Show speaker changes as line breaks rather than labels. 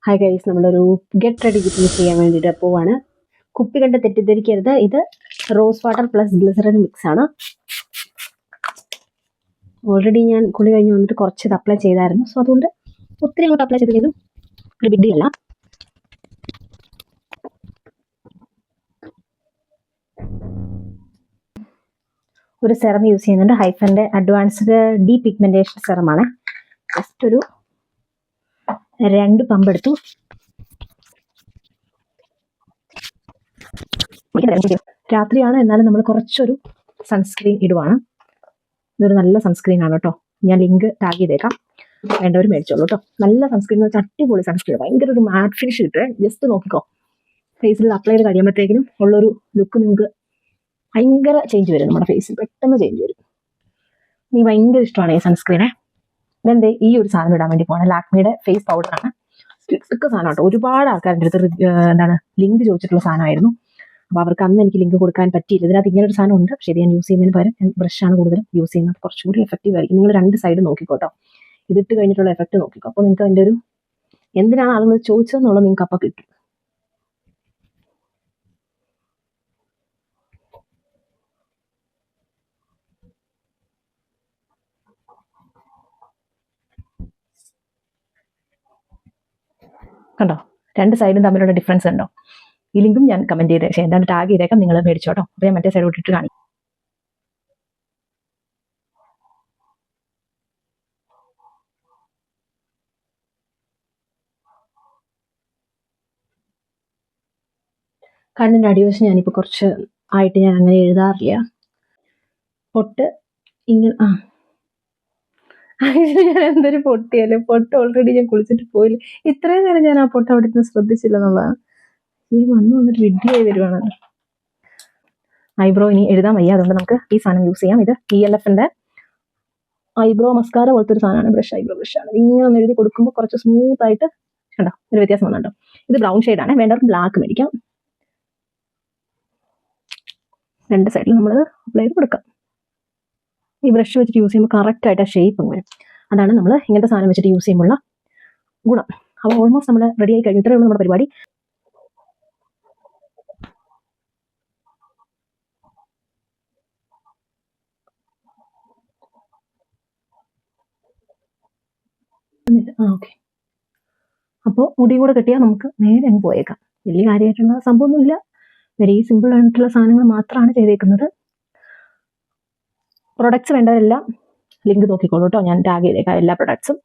Hi guys, നമ്മളൊരു get ready with me ചെയ്യാൻ വേണ്ടിയിട്ട് പോവാണ്. കുപ്പി കണ്ട് തെറ്റിദ്ധരിക്കരുത്, ഇത് rose water plus glycerin mix ആണ്. ഓൾറെഡി ഞാൻ കുളി കഴിഞ്ഞ് വന്നിട്ട് കുറച്ച് ഇത് അപ്ലൈ ചെയ്തായിരുന്നു. സോ അതുകൊണ്ട് ഒത്തിരി അങ്ങോട്ട് അപ്ലൈ ചെയ്തതും ഒരു ബിഗ് ഡീൽ അല്ല. ഒരു സെറം യൂസ് ചെയ്യുന്നുണ്ട്, ഹൈഫന്റെ അഡ്വാൻസ്ഡ് ഡീ പിഗ്മെന്റേഷൻ സെറമാണ്. ജസ്റ്റ് ഒരു 2 പമ്പ് എടുത്തു. രാത്രിയാണ്, എന്നാലും നമ്മൾ കുറച്ചൊരു സൺസ്ക്രീൻ ഇടുവാണ്. ഇതൊരു നല്ല സൺസ്ക്രീൻ ആണ് കേട്ടോ. ഞാൻ ലിങ്ക് ടാഗ് ചെയ്തേക്കാം, വേണ്ടവർ മേടിച്ചോളൂ കേട്ടോ. നല്ല സൺസ്ക്രീൻ എന്ന് വെച്ചാൽ അടിപൊളി സൺസ്ക്രീൻ, ഭയങ്കര ഒരു മാറ്റ് ഫിനിഷ് കിട്ടുക. ജസ്റ്റ് നോക്കിക്കോ, ഫേസിൽ അപ്ലൈ ചെയ്ത് കഴിയുമ്പോഴത്തേക്കിനും ഉള്ളൊരു ലുക്ക് നിങ്ങൾക്ക് ഭയങ്കര ചേഞ്ച് വരും. നമ്മുടെ ഫേസിൽ പെട്ടെന്ന് ചേഞ്ച് വരും. എനിക്ക് ഭയങ്കര ഇഷ്ടമാണ് ഈ സൺസ്ക്രീനെ. ഇതെന്തേ ഈ ഒരു സാധനം ഇടാൻ വേണ്ടി പോകണം. ലാക്മിയുടെ ഫേസ് പൗഡറാണ്. ഇട്ടൊക്കെ സാധനം കേട്ടോ. ഒരുപാട് ആൾക്കാരുടെ അടുത്ത് ലിങ്ക് ചോദിച്ചിട്ടുള്ള സാധനമായിരുന്നു. അപ്പോൾ അവർക്ക് അന്ന് എനിക്ക് ലിങ്ക് കൊടുക്കാൻ പറ്റിയില്ല. ഇതിനകത്ത് ഇങ്ങനെ ഒരു സാധനം ഉണ്ട്, പക്ഷേ ഇത് ഞാൻ യൂസ് ചെയ്യുന്നതിന് പകരം ഞാൻ ബ്രഷാണ് കൂടുതലും യൂസ് ചെയ്യുന്നത്. കുറച്ചുകൂടി എഫക്റ്റീവ് ആയിരിക്കും. നിങ്ങൾ 2 സൈഡ് നോക്കിക്കോട്ടോ, ഇതിട്ട് കഴിഞ്ഞിട്ടുള്ള എഫക്റ്റ് നോക്കിക്കോ. അപ്പോൾ നിങ്ങൾക്ക് അതിൻ്റെ ഒരു എന്തിനാണ് ആളുകൾ ചോദിച്ചതെന്നുള്ളത് നിങ്ങൾക്ക് അപ്പം കിട്ടും. കണ്ടോ, 2 സൈഡും തമ്മിലുള്ള ഡിഫറൻസ് ഉണ്ടോ? ഈ ലിങ്കും ഞാൻ കമന്റ് ചെയ്തേക്കാം, എന്താണ് ടാഗ് ചെയ്തേക്കാം, നിങ്ങൾ മേടിച്ചോട്ടോ. അപ്പോൾ ഞാൻ മറ്റേ സൈഡ് ഇട്ടിട്ട് കാണിക്കും. കണ്ണിൻ്റെ അടിവശം ഞാനിപ്പോൾ കുറച്ച് ആയിട്ട് ഞാൻ അങ്ങനെ എഴുതാറില്ല. പൊട്ട് ഇങ്ങനെ ഞാൻ എന്തൊരു പൊട്ടിയല്ലേ. പൊട്ട് ഓൾറെഡി ഞാൻ കുളിച്ചിട്ട് പോയില്ല. ഇത്രയും നേരം ഞാൻ ആ പൊട്ട് അവിടെ നിന്ന് ശ്രദ്ധിച്ചില്ല എന്നുള്ളതാണ്. ഈ വന്നിട്ട് വിഡ്ഢിയായി വരുവാണല്ലോ. ഐബ്രോ ഇനി എഴുതാൻ വയ്യ, അതുകൊണ്ട് നമുക്ക് ഈ സാധനം യൂസ് ചെയ്യാം. ഇത് ELFന്റെ ഐബ്രോ മസ്കാര പോലത്തെ ഒരു സാധനമാണ്. ബ്രഷ്, ഐബ്രോ ബ്രഷാണ്. ഇങ്ങനെ ഒന്ന് എഴുതി കൊടുക്കുമ്പോൾ കുറച്ച് സ്മൂത്ത് ആയിട്ട് കണ്ടോ ഒരു വ്യത്യാസം വന്നുണ്ടോ. ഇത് ബ്രൗൺ ഷെയ്ഡാണ്, വേണ്ടവർക്ക് ബ്ലാക്ക് മേടിക്കാം. 2 സൈഡിൽ നമ്മളത് അപ്ലൈ ചെയ്ത് കൊടുക്കാം. ഈ ബ്രഷ് വെച്ചിട്ട് യൂസ് ചെയ്യുമ്പോൾ കറക്റ്റായിട്ട് ആ ഷേപ്പ് വരും. അതാണ് നമ്മൾ ഇങ്ങനത്തെ സാധനം വെച്ചിട്ട് യൂസ് ചെയ്യുമ്പോഴുള്ള ഗുണം. അപ്പോൾ ഓൾമോസ്റ്റ് നമ്മൾ റെഡി ആയി കഴിഞ്ഞു. ഇത്രയേ ഉള്ളൂ നമ്മുടെ പരിപാടി. ഓക്കെ, അപ്പോൾ മുടിയും കൂടെ കെട്ടിയാൽ നമുക്ക് നേരെ അങ്ങ് പോയേക്കാം. വലിയ കാര്യമായിട്ടുള്ള സംഭവമൊന്നുമില്ല, വെരി സിമ്പിൾ ആയിട്ടുള്ള സാധനങ്ങൾ മാത്രമാണ് ചെയ്തേക്കുന്നത്. പ്രൊഡക്ട്സ് വേണ്ടവരെല്ലാം ലിങ്ക് നോക്കിക്കോളൂ കേട്ടോ, ഞാൻ ടാഗ് ചെയ്തേക്കാം എല്ലാ പ്രൊഡക്ട്സും.